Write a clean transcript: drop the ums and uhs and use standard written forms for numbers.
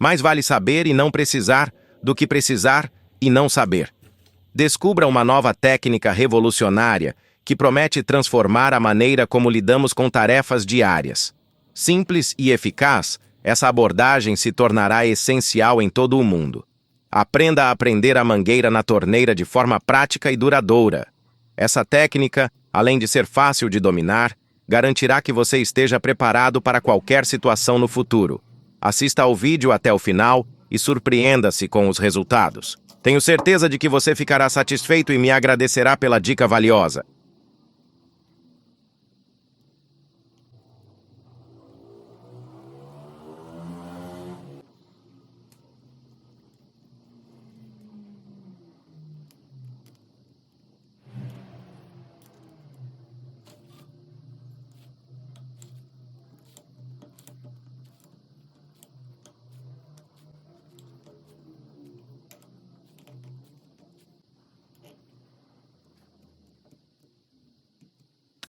Mais vale saber e não precisar do que precisar e não saber. Descubra uma nova técnica revolucionária que promete transformar a maneira como lidamos com tarefas diárias. Simples e eficaz, essa abordagem se tornará essencial em todo o mundo. Aprenda a aprender a mangueira na torneira de forma prática e duradoura. Essa técnica, além de ser fácil de dominar, garantirá que você esteja preparado para qualquer situação no futuro. Assista ao vídeo até o final e surpreenda-se com os resultados. Tenho certeza de que você ficará satisfeito e me agradecerá pela dica valiosa.